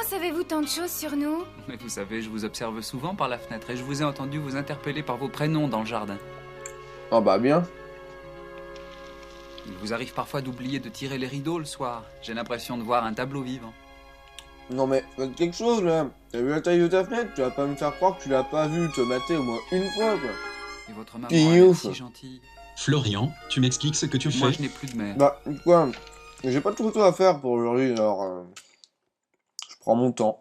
Comment savez-vous tant de choses sur nous? Mais vous savez, je vous observe souvent par la fenêtre et je vous ai entendu vous interpeller par vos prénoms dans le jardin. Ah bah bien. Il vous arrive parfois d'oublier de tirer les rideaux le soir. J'ai l'impression de voir un tableau vivant. Non mais, faites quelque chose là. T'as vu la taille de ta fenêtre? Tu vas pas me faire croire que tu l'as pas vu te mater au moins une fois quoi. Et votre maman Puis elle est ouf. si gentille. Florian, tu m'expliques ce que tu Moi fais? je n'ai plus de mère. Bah, quoi? J'ai pas de photos à faire pour aujourd'hui, alors je prends mon temps.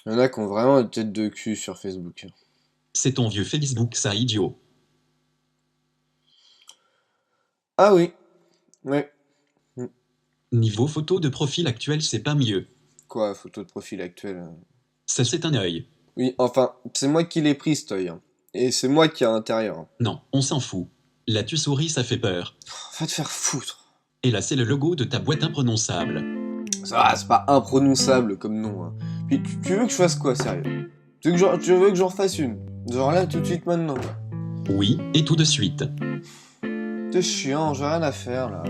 Il y en a qui ont vraiment une tête de cul sur Facebook. C'est ton vieux Facebook, ça, idiot. Ah oui. Ouais. Niveau photo de profil actuel, c'est pas mieux. Quoi, photo de profil actuel? Ça, c'est un œil. Oui, enfin, c'est moi qui l'ai pris, cet œil. Hein. Et c'est moi qui ai à l'intérieur. Non, on s'en fout. Là, tu souris, ça fait peur. Va te faire foutre. Et là, c'est le logo de ta boîte imprononçable. Ça va, c'est pas imprononçable comme nom. Hein. Puis tu veux que je fasse quoi, sérieux? Tu veux que j'en refasse une? Genre là, tout de suite, maintenant. Quoi. Oui, et tout de suite. T'es chiant, j'ai rien à faire, là.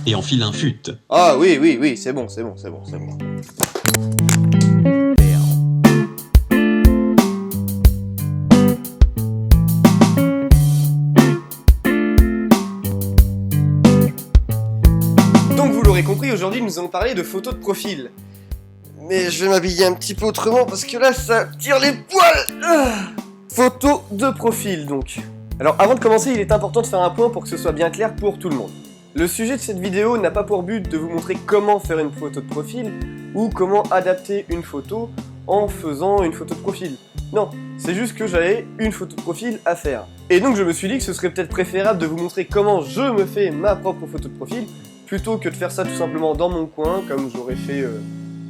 Et enfile un fut. Ah oui, c'est bon. Donc vous l'aurez compris, aujourd'hui nous allons parler de photos de profil. Mais je vais m'habiller un petit peu autrement parce que là ça tire les poils. Photos de profil donc. Alors avant de commencer, il est important de faire un point pour que ce soit bien clair pour tout le monde. Le sujet de cette vidéo n'a pas pour but de vous montrer comment faire une photo de profil ou comment adapter une photo en faisant une photo de profil. Non, c'est juste que j'avais une photo de profil à faire. Et donc je me suis dit que ce serait peut-être préférable de vous montrer comment je me fais ma propre photo de profil plutôt que de faire ça tout simplement dans mon coin comme j'aurais fait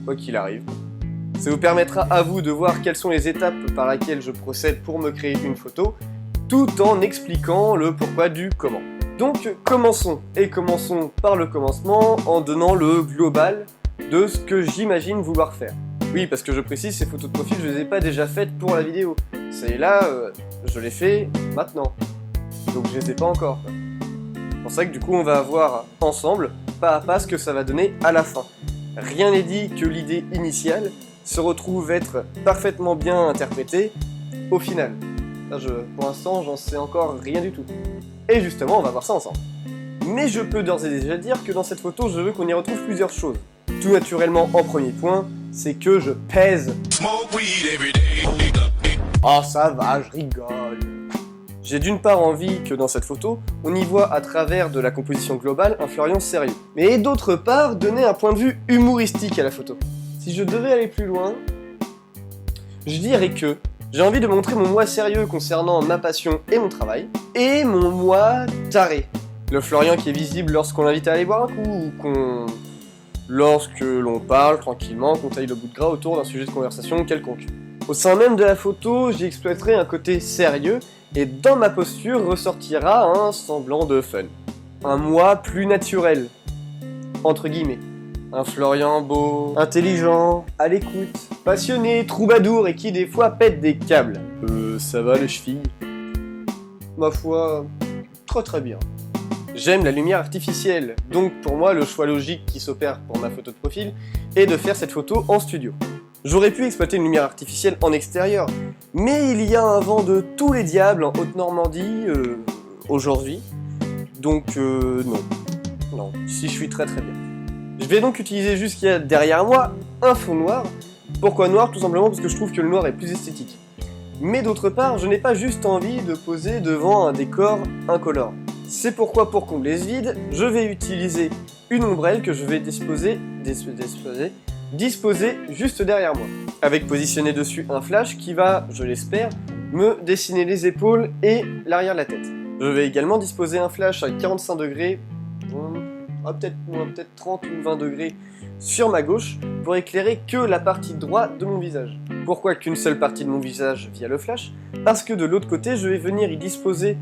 quoi qu'il arrive. Ça vous permettra à vous de voir quelles sont les étapes par lesquelles je procède pour me créer une photo tout en expliquant le pourquoi du comment. Donc commençons, et commençons par le commencement en donnant le global de ce que j'imagine vouloir faire. Oui, parce que je précise, ces photos de profil, je les ai pas déjà faites pour la vidéo. Celle-là, je l'ai fait maintenant. Donc je les ai pas encore. C'est pour ça que du coup on va voir ensemble, pas à pas, ce que ça va donner à la fin. Rien n'est dit que l'idée initiale se retrouve être parfaitement bien interprétée au final. Là, pour l'instant, j'en sais encore rien du tout. Et justement, on va voir ça ensemble. Mais je peux d'ores et déjà dire que dans cette photo, je veux qu'on y retrouve plusieurs choses. Tout naturellement, en premier point, c'est que je pèse. Oh, ça va, je rigole. J'ai d'une part envie que dans cette photo, on y voit à travers de la composition globale un Florian sérieux. Mais d'autre part, donner un point de vue humoristique à la photo. Si je devais aller plus loin, je dirais que j'ai envie de montrer mon moi sérieux concernant ma passion et mon travail, et mon moi taré. Le Florian qui est visible lorsqu'on l'invite à aller boire un coup, ou lorsque l'on parle tranquillement, qu'on taille le bout de gras autour d'un sujet de conversation quelconque. Au sein même de la photo, j'y exploiterai un côté sérieux, et dans ma posture ressortira un semblant de fun. Un moi plus naturel, entre guillemets. Un Florian beau, intelligent, à l'écoute, passionné, troubadour et qui des fois pète des câbles. Ça va les chevilles? Ma foi, très bien. J'aime la lumière artificielle, donc pour moi le choix logique qui s'opère pour ma photo de profil est de faire cette photo en studio. J'aurais pu exploiter une lumière artificielle en extérieur, mais il y a un vent de tous les diables en Haute-Normandie aujourd'hui, donc non, ici je suis très bien. Je vais donc utiliser juste ce qu'il y a derrière moi, un fond noir. Pourquoi noir? Tout simplement parce que je trouve que le noir est plus esthétique. Mais d'autre part, je n'ai pas juste envie de poser devant un décor incolore. C'est pourquoi, pour combler ce vide, je vais utiliser une ombrelle que je vais disposer juste derrière moi. Avec positionné dessus un flash qui va, je l'espère, me dessiner les épaules et l'arrière de la tête. Je vais également disposer un flash à 45 degrés, peut-être 30 ou 20 degrés sur ma gauche pour éclairer que la partie droite de mon visage. Pourquoi qu'une seule partie de mon visage via le flash? Parce que de l'autre côté, je vais venir y disposer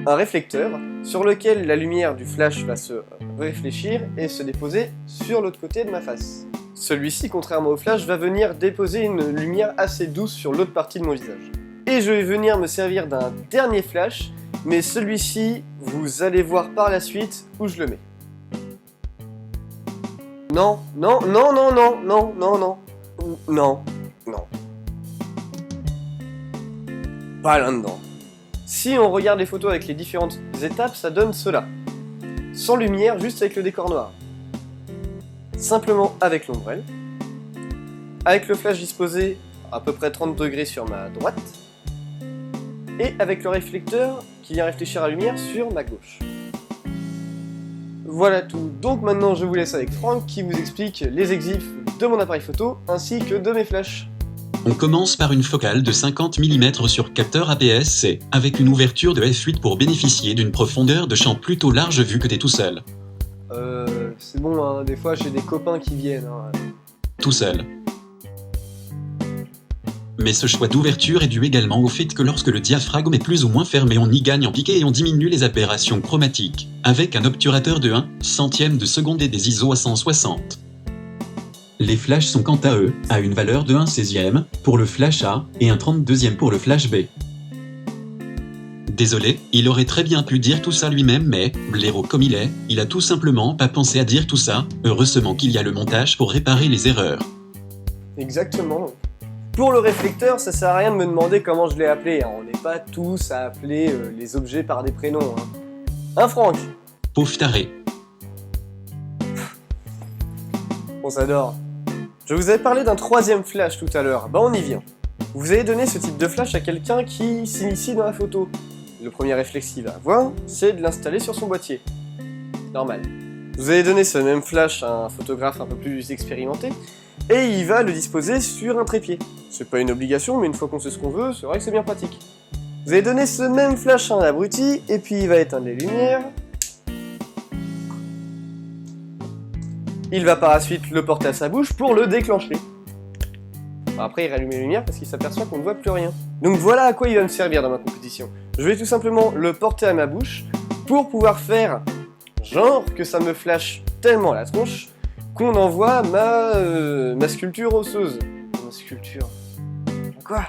un réflecteur sur lequel la lumière du flash va se réfléchir et se déposer sur l'autre côté de ma face. Celui-ci, contrairement au flash, va venir déposer une lumière assez douce sur l'autre partie de mon visage. Et je vais venir me servir d'un dernier flash, mais celui-ci, vous allez voir par la suite où je le mets. Non, non, non, non, non, non, non, non. Non, non. Pas là-dedans. Si on regarde les photos avec les différentes étapes, ça donne cela. Sans lumière, juste avec le décor noir. Simplement avec l'ombrelle. Avec le flash disposé à peu près 30 degrés sur ma droite. Et avec le réflecteur qui vient réfléchir à la lumière sur ma gauche. Voilà tout. Donc maintenant je vous laisse avec Franck qui vous explique les exifs de mon appareil photo ainsi que de mes flashs. On commence par une focale de 50 mm sur capteur APS-C, avec une ouverture de f8 pour bénéficier d'une profondeur de champ plutôt large vu que t'es tout seul. C'est bon, hein, des fois j'ai des copains qui viennent. Hein. Tout seul. Mais ce choix d'ouverture est dû également au fait que lorsque le diaphragme est plus ou moins fermé, on y gagne en piqué et on diminue les aberrations chromatiques, avec un obturateur de 1 centième de seconde et des ISO à 160. Les flashs sont quant à eux, à une valeur de 1/16e pour le flash A et 1/32e pour le flash B. Désolé, il aurait très bien pu dire tout ça lui-même mais, blaireau comme il a tout simplement pas pensé à dire tout ça, heureusement qu'il y a le montage pour réparer les erreurs. Exactement. Pour le réflecteur, ça sert à rien de me demander comment je l'ai appelé, hein. On n'est pas tous à appeler les objets par des prénoms. Hein, Franck? Pauvre taré. On s'adore. Je vous avais parlé d'un troisième flash tout à l'heure, bah on y vient. Vous avez donné ce type de flash à quelqu'un qui s'initie dans la photo. Le premier réflexe qu'il va avoir, c'est de l'installer sur son boîtier. Normal. Vous avez donné ce même flash à un photographe un peu plus expérimenté, et il va le disposer sur un trépied. C'est pas une obligation, mais une fois qu'on sait ce qu'on veut, c'est vrai que c'est bien pratique. Vous avez donné ce même flash à un abruti, et puis il va éteindre les lumières. Il va par la suite le porter à sa bouche pour le déclencher. Après, il rallume les lumières parce qu'il s'aperçoit qu'on ne voit plus rien. Donc voilà à quoi il va me servir dans ma compétition. Je vais tout simplement le porter à ma bouche pour pouvoir faire genre que ça me flash tellement la tronche qu'on envoie ma sculpture osseuse. Ma sculpture... Quoi?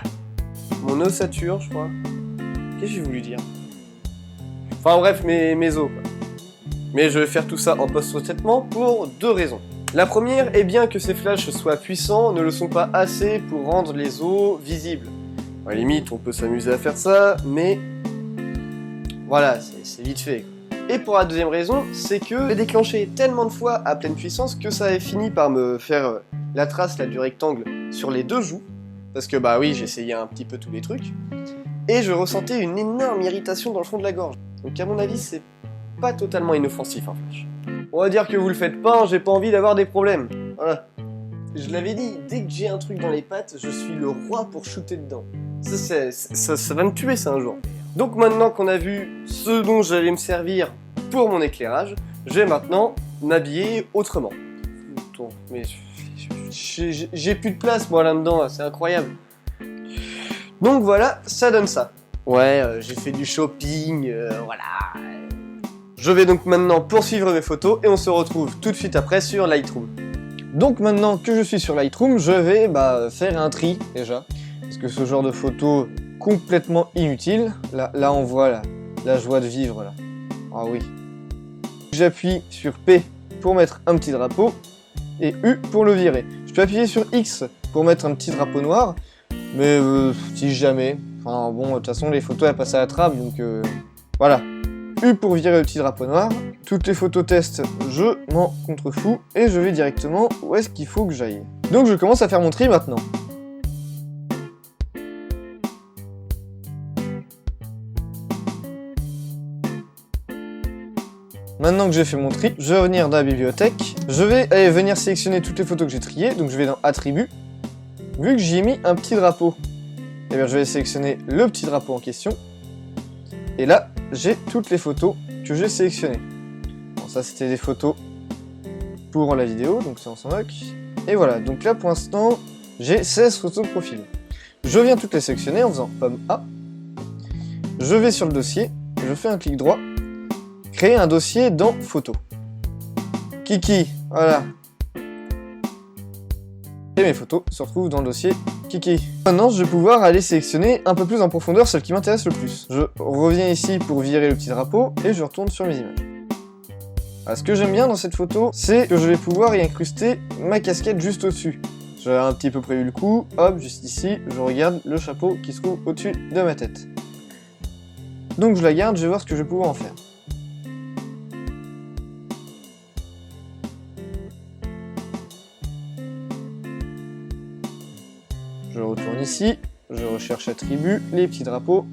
Mon ossature, je crois. Qu'est-ce que j'ai voulu dire? Enfin bref, mes os, quoi. Mais je vais faire tout ça en post-traitement pour deux raisons. La première est bien que ces flashs soient puissants, ne le sont pas assez pour rendre les os visibles. À la limite, on peut s'amuser à faire ça, mais voilà, c'est vite fait. Et pour la deuxième raison, c'est que j'ai déclenché tellement de fois à pleine puissance que ça avait fini par me faire la trace là, du rectangle sur les deux joues, parce que bah oui, j'essayais un petit peu tous les trucs, et je ressentais une énorme irritation dans le fond de la gorge. Donc à mon avis, c'est pas totalement inoffensif un flash. On va dire que vous le faites pas, j'ai pas envie d'avoir des problèmes. Voilà. Je l'avais dit, dès que j'ai un truc dans les pattes, je suis le roi pour shooter dedans. Ça va me tuer ça un jour. Donc maintenant qu'on a vu ce dont j'allais me servir pour mon éclairage, je vais maintenant m'habiller autrement. Mais j'ai plus de place moi là-dedans, c'est incroyable. Donc voilà, ça donne ça. Ouais, j'ai fait du shopping, voilà. Je vais donc maintenant poursuivre mes photos et on se retrouve tout de suite après sur Lightroom. Donc maintenant que je suis sur Lightroom, je vais faire un tri déjà. Parce que ce genre de photos complètement inutile. Là on voit la joie de vivre là. Ah oui. J'appuie sur P pour mettre un petit drapeau et U pour le virer. Je peux appuyer sur X pour mettre un petit drapeau noir, mais si jamais. Enfin bon, de toute façon les photos elles passent à la trappe donc voilà. U pour virer le petit drapeau noir. Toutes les photos test, je m'en contrefous et je vais directement où est-ce qu'il faut que j'aille. Donc je commence à faire mon tri maintenant. Maintenant que j'ai fait mon tri, je vais revenir dans la bibliothèque. Je vais aller venir sélectionner toutes les photos que j'ai triées. Donc je vais dans Attributs. Vu que j'y ai mis un petit drapeau, eh bien je vais sélectionner le petit drapeau en question. Et là, j'ai toutes les photos que j'ai sélectionnées. Bon, ça c'était des photos pour la vidéo, donc ça on s'en moque. Et voilà, donc là pour l'instant, j'ai 16 photos de profil. Je viens toutes les sélectionner en faisant pomme A. Je vais sur le dossier, je fais un clic droit, créer un dossier dans photos. Kiki, voilà. Et mes photos se retrouvent dans le dossier Kiki. Maintenant, je vais pouvoir aller sélectionner un peu plus en profondeur celles qui m'intéressent le plus. Je reviens ici pour virer le petit drapeau et je retourne sur mes images. Alors, ce que j'aime bien dans cette photo, c'est que je vais pouvoir y incruster ma casquette juste au-dessus. J'avais un petit peu prévu le coup, hop, juste ici, je regarde le chapeau qui se trouve au-dessus de ma tête. Donc je la garde, je vais voir ce que je vais pouvoir en faire. Je retourne ici, je recherche attributs, les petits drapeaux.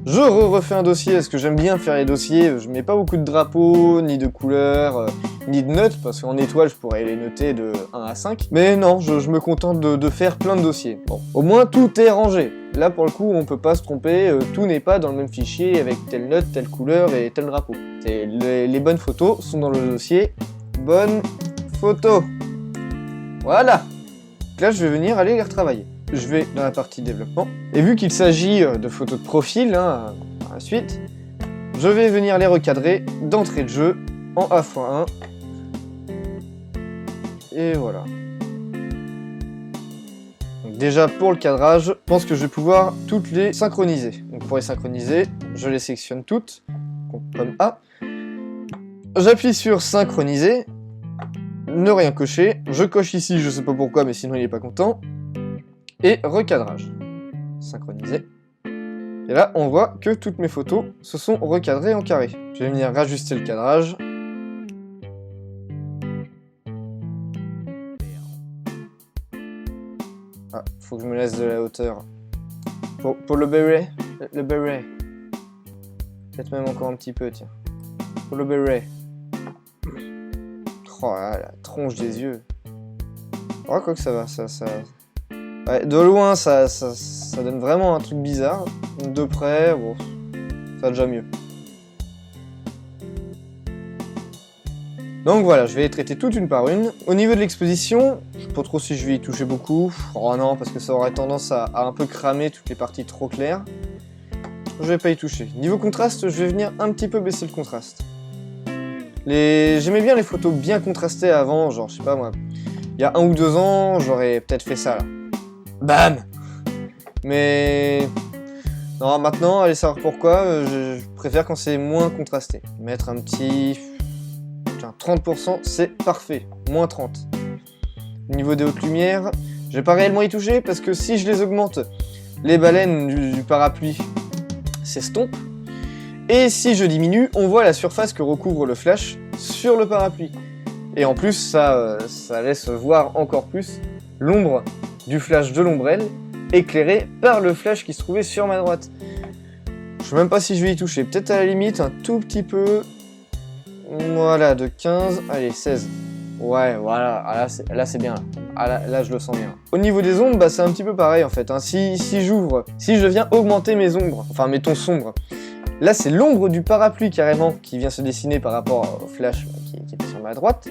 Je refais un dossier, parce que j'aime bien faire les dossiers, je mets pas beaucoup de drapeaux, ni de couleurs, ni de notes, parce qu'en étoile je pourrais les noter de 1 à 5. Mais non, je me contente de faire plein de dossiers. Bon, au moins tout est rangé. Là pour le coup on peut pas se tromper, tout n'est pas dans le même fichier avec telle note, telle couleur et tel drapeau. Les bonnes photos sont dans le dossier bonnes photos. Voilà. Donc là je vais venir aller les retravailler. Je vais dans la partie développement, et vu qu'il s'agit de photos de profil, hein, par la suite, je vais venir les recadrer d'entrée de jeu en A.1. Et voilà. Donc déjà pour le cadrage, je pense que je vais pouvoir toutes les synchroniser. Donc pour les synchroniser, je les sélectionne toutes, comme A. J'appuie sur synchroniser, ne rien cocher, je coche ici, je sais pas pourquoi, mais sinon il est pas content. Et recadrage. Synchroniser. Et là, on voit que toutes mes photos se sont recadrées en carré. Je vais venir rajuster le cadrage. Ah, faut que je me laisse de la hauteur. Pour le béret. Le béret. Peut-être même encore un petit peu, tiens. Pour le béret. Oh là, la tronche des yeux. Oh, quoi que ça va, ça... Ouais, de loin, ça donne vraiment un truc bizarre. De près, bon, ça va déjà mieux. Donc voilà, je vais les traiter toutes une par une. Au niveau de l'exposition, je sais pas trop si je vais y toucher beaucoup. Oh non, parce que ça aurait tendance à un peu cramer toutes les parties trop claires. Je vais pas y toucher. Niveau contraste, je vais venir un petit peu baisser le contraste. J'aimais bien les photos bien contrastées avant, genre, je sais pas moi, il y a 1 ou 2 ans, j'aurais peut-être fait ça là. Bam! Mais non, maintenant, allez savoir pourquoi, je préfère quand c'est moins contrasté. Mettre un petit... Tiens, 30%, c'est parfait. Moins 30. Niveau des hautes lumières, je vais pas réellement y toucher parce que si je les augmente, les baleines du parapluie s'estompent. Et si je diminue, on voit la surface que recouvre le flash sur le parapluie. Et en plus, ça laisse voir encore plus l'ombre du flash de l'ombrelle, éclairé par le flash qui se trouvait sur ma droite. Je sais même pas si je vais y toucher, peut-être à la limite un tout petit peu. Voilà, de 15, allez, 16. Ouais, voilà, ah, là c'est bien. Ah, là je le sens bien. Au niveau des ombres, bah, c'est un petit peu pareil en fait. Hein. Si je viens augmenter mes ombres, enfin mes tons sombres, là c'est l'ombre du parapluie carrément qui vient se dessiner par rapport au flash qui était sur ma droite.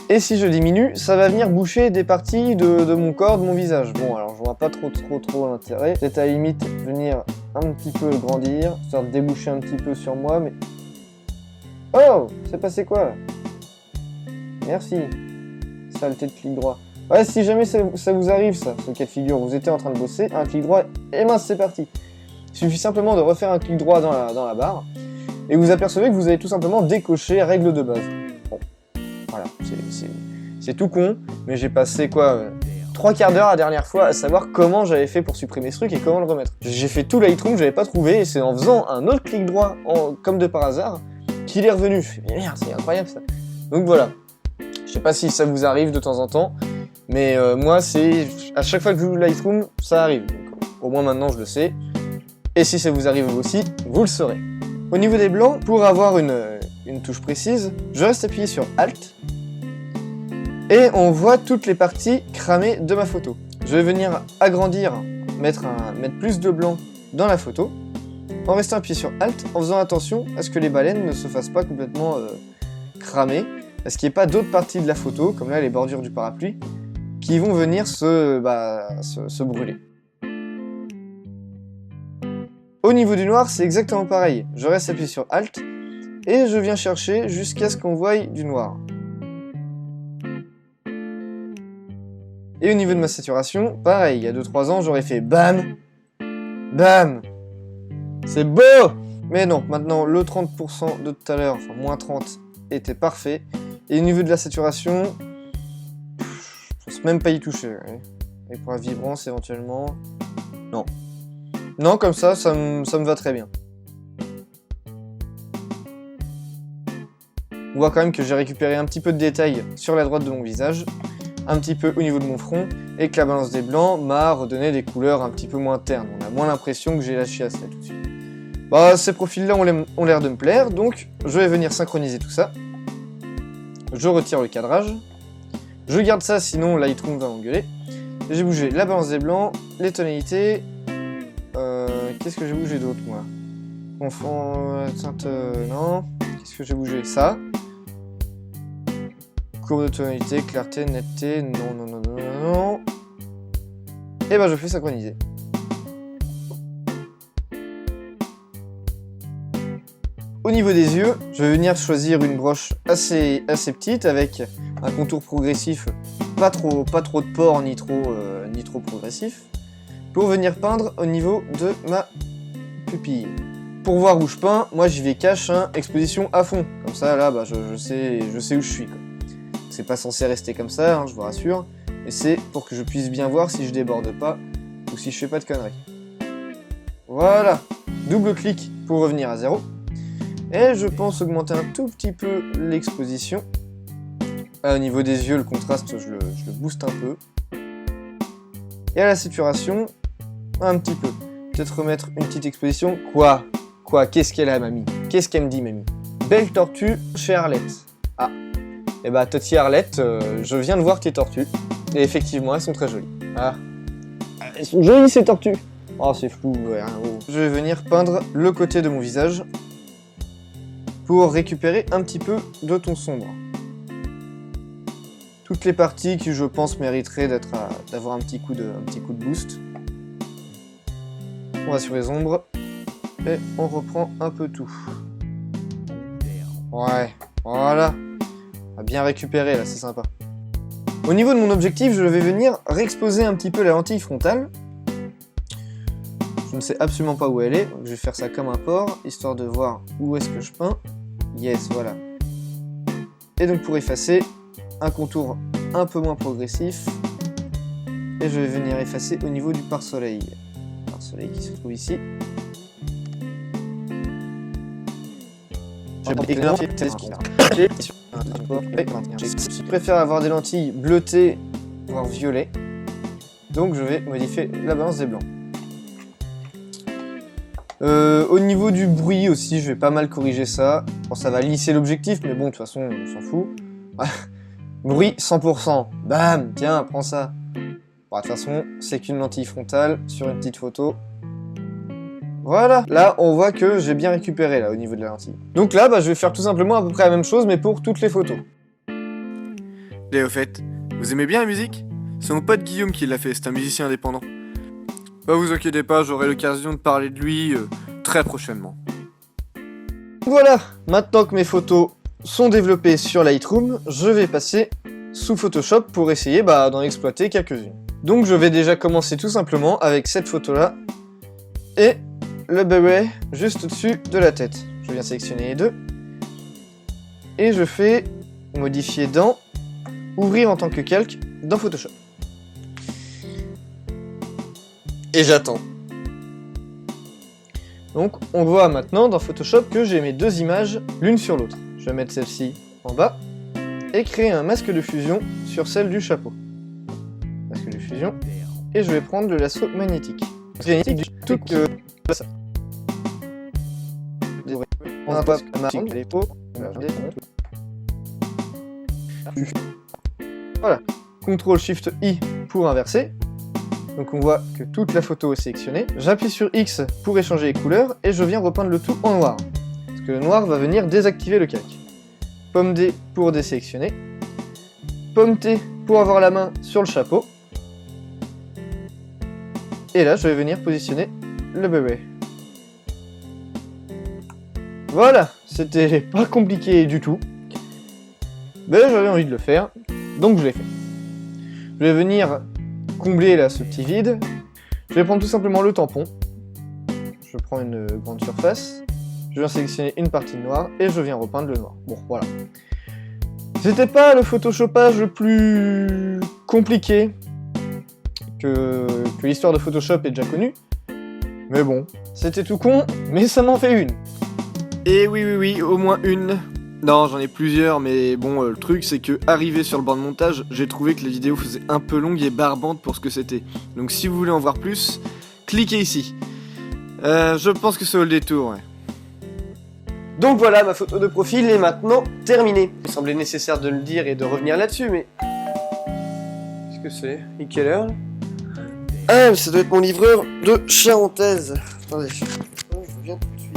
Et si je diminue, ça va venir boucher des parties de mon corps, de mon visage. Bon, alors je vois pas trop l'intérêt. Peut-être à la limite venir un petit peu grandir, histoire de déboucher un petit peu sur moi, mais... Oh! C'est passé quoi là? Merci. Saleté de clic droit. Ouais, si jamais ça vous arrive ça, ce cas de figure, vous étiez en train de bosser, un clic droit, et mince, c'est parti. Il suffit simplement de refaire un clic droit dans la barre, et vous apercevez que vous avez tout simplement décoché règle de base. Bon, voilà, c'est tout con, mais j'ai passé quoi 3 quarts d'heure la dernière fois à savoir comment j'avais fait pour supprimer ce truc et comment le remettre. J'ai fait tout Lightroom, j'avais pas trouvé, et c'est en faisant un autre clic droit, comme de par hasard, qu'il est revenu. Je fais, mais merde, c'est incroyable ça. Donc voilà. Je sais pas si ça vous arrive de temps en temps, mais moi, c'est à chaque fois que je joue Lightroom, ça arrive. Donc, au moins maintenant, je le sais. Et si ça vous arrive vous aussi, vous le saurez. Au niveau des blancs, pour avoir une touche précise, je reste appuyé sur Alt. Et on voit toutes les parties cramées de ma photo. Je vais venir agrandir, mettre plus de blanc dans la photo, en restant appuyé sur Alt, en faisant attention à ce que les baleines ne se fassent pas complètement cramer, à ce qu'il n'y ait pas d'autres parties de la photo, comme là les bordures du parapluie, qui vont venir se brûler. Au niveau du noir, c'est exactement pareil. Je reste appuyé sur Alt, et je viens chercher jusqu'à ce qu'on voie du noir. Et au niveau de ma saturation, pareil, il y a 2-3 ans, j'aurais fait BAM! BAM! C'est beau! Mais non, maintenant, le 30% de tout à l'heure, enfin moins 30, était parfait. Et au niveau de la saturation, je pense même pas y toucher. Ouais. Et pour la vibrance éventuellement, non. Non, comme ça me va très bien. On voit quand même que j'ai récupéré un petit peu de détails sur la droite de mon visage, un petit peu au niveau de mon front, et que la balance des blancs m'a redonné des couleurs un petit peu moins ternes. On a moins l'impression que j'ai la chiasse là tout de suite. Bah, ces profils-là ont l'air de me plaire, donc je vais venir synchroniser tout ça. Je retire le cadrage. Je garde ça, sinon Lightroom va m'engueuler. J'ai bougé la balance des blancs, les tonalités. Qu'est-ce que j'ai bougé d'autre, moi? Teinte, non. Qu'est-ce que j'ai bougé? Ça. Courbe de tonalité, clarté, netteté, non. Et ben je fais synchroniser. Au niveau des yeux, je vais venir choisir une broche assez petite avec un contour progressif, pas trop de pores ni trop progressif, pour venir peindre au niveau de ma pupille. Pour voir où je peins, moi j'y vais cache, hein, exposition à fond. Comme ça là, bah, je sais où je suis. C'est pas censé rester comme ça, hein, je vous rassure. Et c'est pour que je puisse bien voir si je déborde pas ou si je fais pas de conneries. Voilà, double clic pour revenir à 0. Et je pense augmenter un tout petit peu l'exposition. Au niveau des yeux, le contraste, je le booste un peu. Et à la saturation, un petit peu. Peut-être remettre une petite exposition. Quoi? Qu'est-ce qu'elle a, mamie? Qu'est-ce qu'elle me dit, mamie? Belle tortue chez Arlette. Ah. Et bah, Toti Arlette, je viens de voir tes tortues. Et effectivement, elles sont très jolies. Ah. Elles sont jolies, ces tortues. Oh, c'est flou, ouais. Oh. Je vais venir peindre le côté de mon visage pour récupérer un petit peu de ton sombre. Toutes les parties qui, je pense, mériteraient d'avoir un petit coup de boost. On va sur les ombres et on reprend un peu tout. Ouais, voilà. On a bien récupéré là, c'est sympa. Au niveau de mon objectif, je vais venir réexposer un petit peu la lentille frontale. Je ne sais absolument pas où elle est, donc je vais faire ça comme un port, histoire de voir où est-ce que je peins. Yes, voilà. Et donc pour effacer, un contour un peu moins progressif. Et je vais venir effacer au niveau du pare-soleil. Pare-soleil qui se trouve ici. Je préfère avoir des lentilles bleutées, voire violet. Donc je vais modifier la balance des blancs. Au niveau du bruit aussi, je vais pas mal corriger ça. Bon, ça va lisser l'objectif, mais bon, de toute façon, on s'en fout. Bruit 100%. Bam, tiens, prends ça. Bon, de toute façon, c'est qu'une lentille frontale sur une petite photo. Voilà, là, on voit que j'ai bien récupéré là au niveau de la lentille. Donc là, bah, je vais faire tout simplement à peu près la même chose, mais pour toutes les photos. Et au fait, vous aimez bien la musique? C'est mon pote Guillaume qui l'a fait, c'est un musicien indépendant. Bah vous inquiétez pas, j'aurai l'occasion de parler de lui très prochainement. Voilà, maintenant que mes photos sont développées sur Lightroom, je vais passer sous Photoshop pour essayer d'en exploiter quelques-unes. Donc je vais déjà commencer tout simplement avec cette photo-là et le bébé juste au-dessus de la tête. Je viens sélectionner les deux et je fais modifier dans, ouvrir en tant que calque dans Photoshop. Et j'attends. Donc on voit maintenant dans Photoshop que j'ai mes deux images l'une sur l'autre. Je vais mettre celle-ci en bas et créer un masque de fusion sur celle du chapeau. Masque de fusion. Et je vais prendre le lasso magnétique. Magnétique du tout que ça. On va les peaux. Voilà. CTRL-SHIFT-I pour inverser. Donc on voit que toute la photo est sélectionnée. J'appuie sur X pour échanger les couleurs et je viens repeindre le tout en noir. Parce que le noir va venir désactiver le calque. Pomme D pour désélectionner. Pomme T pour avoir la main sur le chapeau. Et là je vais venir positionner le bébé. Voilà, c'était pas compliqué du tout. Mais j'avais envie de le faire, donc je l'ai fait. Je vais venir combler là ce petit vide. Je vais prendre tout simplement le tampon. Je prends une grande surface. je viens sélectionner une partie de noir et je viens repeindre le noir. Bon, voilà. C'était pas le photoshopage le plus compliqué que l'histoire de Photoshop est déjà connue. Mais bon, c'était tout con, mais ça m'en fait une. Et oui, au moins une. Non, j'en ai plusieurs, mais bon, le truc c'est que, arrivé sur le banc de montage, j'ai trouvé que les vidéos faisaient un peu longues et barbantes pour ce que c'était. Donc si vous voulez en voir plus, cliquez ici. Je pense que ça vaut le détour, ouais. Donc voilà, ma photo de profil est maintenant terminée. Il semblait nécessaire de le dire et de revenir là-dessus, mais... Qu'est-ce que c'est? Et quelle heure? Ah, mais ça doit être mon livreur de Charentaise. Attendez, je reviens tout de suite.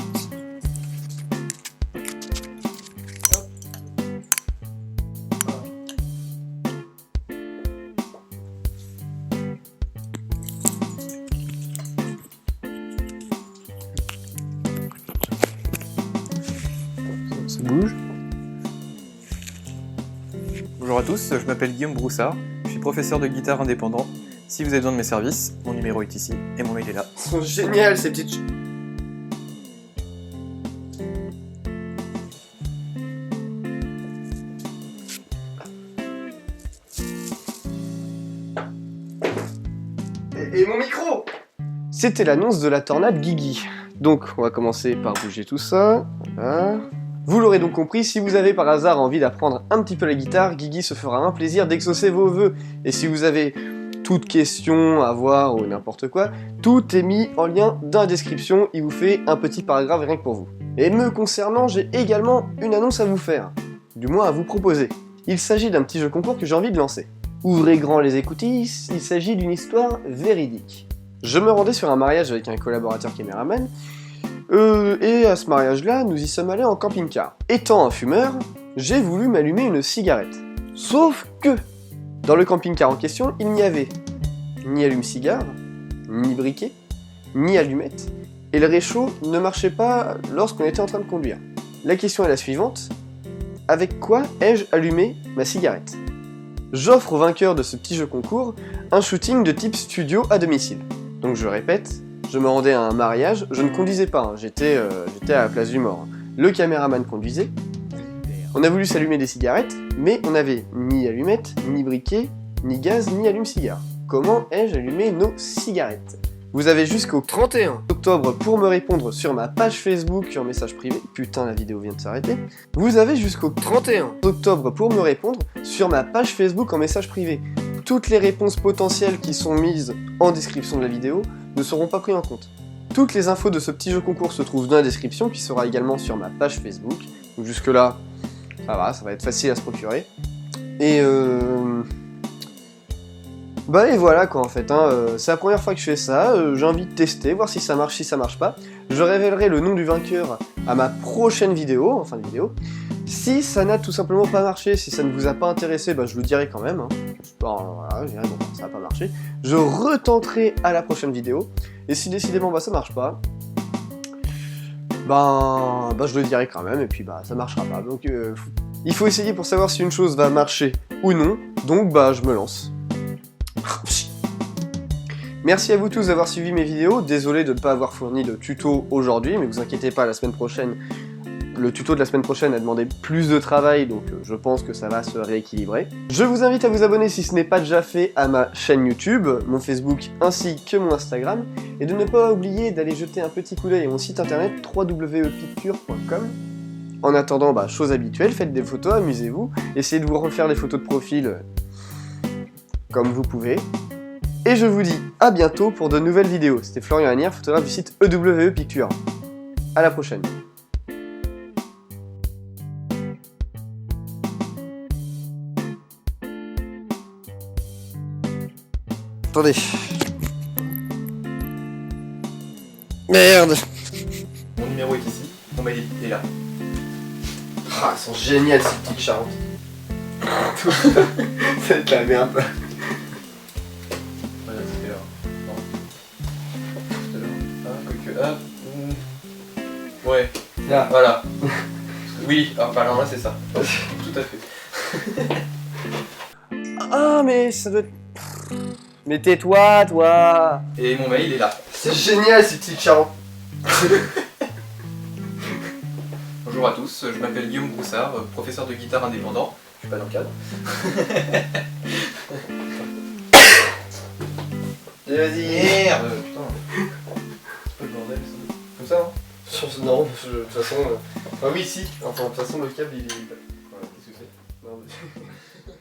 Ça bouge. Bonjour à tous, je m'appelle Guillaume Broussard, je suis professeur de guitare indépendant. Si vous avez besoin de mes services, mon numéro est ici et mon mail est là. Elles sont géniales ces petites... Et mon micro! C'était l'annonce de la tornade Guigui. Donc, on va commencer par bouger tout ça. Voilà. Vous l'aurez donc compris, si vous avez par hasard envie d'apprendre un petit peu la guitare, Guigui se fera un plaisir d'exaucer vos vœux. Et si vous avez toute question à voir ou n'importe quoi, tout est mis en lien dans la description, il vous fait un petit paragraphe rien que pour vous. Et me concernant, j'ai également une annonce à vous faire, du moins à vous proposer. Il s'agit d'un petit jeu concours que j'ai envie de lancer. Ouvrez grand les écoutilles, il s'agit d'une histoire véridique. Je me rendais sur un mariage avec un collaborateur caméraman, et à ce mariage-là, nous y sommes allés en camping-car. Étant un fumeur, j'ai voulu m'allumer une cigarette. Sauf que, dans le camping-car en question, il n'y avait ni allume-cigare, ni briquet, ni allumette, et le réchaud ne marchait pas lorsqu'on était en train de conduire. La question est la suivante, avec quoi ai-je allumé ma cigarette? J'offre au vainqueur de ce petit jeu concours un shooting de type studio à domicile. Donc je répète, je me rendais à un mariage, je ne conduisais pas, hein, j'étais à la place du mort. Le caméraman conduisait. On a voulu s'allumer des cigarettes, mais on n'avait ni allumette, ni briquet, ni gaz, ni allume-cigare. Comment ai-je allumé nos cigarettes? Vous avez jusqu'au 31 octobre pour me répondre sur ma page Facebook en message privé. Putain, la vidéo vient de s'arrêter. Vous avez jusqu'au 31 octobre pour me répondre sur ma page Facebook en message privé. Toutes les réponses potentielles qui sont mises en description de la vidéo ne seront pas prises en compte. Toutes les infos de ce petit jeu concours se trouvent dans la description, qui sera également sur ma page Facebook. Donc jusque là, ça va être facile à se procurer. Et bah et voilà quoi en fait, hein. C'est la première fois que je fais ça, j'ai envie de tester, voir si ça marche, si ça marche pas. Je révélerai le nom du vainqueur à ma prochaine vidéo, en fin de vidéo. Si ça n'a tout simplement pas marché, si ça ne vous a pas intéressé, bah je le dirai quand même. Hein. Voilà, je dirai bon, ça n'a pas marché. Je retenterai à la prochaine vidéo. Et si décidément bah ça marche pas, bah je le dirai quand même, et puis bah ça marchera pas. Donc il faut essayer pour savoir si une chose va marcher ou non, donc bah je me lance. Merci à vous tous d'avoir suivi mes vidéos, désolé de ne pas avoir fourni de tuto aujourd'hui, mais vous inquiétez pas, la semaine prochaine, le tuto de la semaine prochaine a demandé plus de travail, donc je pense que ça va se rééquilibrer. Je vous invite à vous abonner si ce n'est pas déjà fait à ma chaîne YouTube, mon Facebook ainsi que mon Instagram, et de ne pas oublier d'aller jeter un petit coup d'œil à mon site internet www.picture.com. En attendant, bah, chose habituelle, faites des photos, amusez-vous, essayez de vous refaire des photos de profil comme vous pouvez. Et je vous dis à bientôt pour de nouvelles vidéos. C'était Florian Lanière, photographe du site EWE Picture. À la prochaine. Attendez. Merde. Mon numéro est ici, mon mail est là. Ah, elles sont géniales ces petites charentes. Ça te la merde. Voilà, c'était là. Non. C'était là. Ah, quoique. Ah. Ouais. Là. Voilà. Oui, alors là c'est ça. Tout à fait. Ah, mais ça doit être... Mais tais-toi, toi. Et mon mail est là. C'est génial ces petites charentes. Bonjour à tous, je m'appelle Guillaume Broussard, professeur de guitare indépendant. Je suis pas dans le cadre. Et vas-y. Merde, putain. C'est pas le bordel ça. Comme ça, hein? Non, de toute façon... Enfin oui, si. Enfin, de toute façon, le câble, il est... Voilà, qu'est-ce que c'est? Non, mais...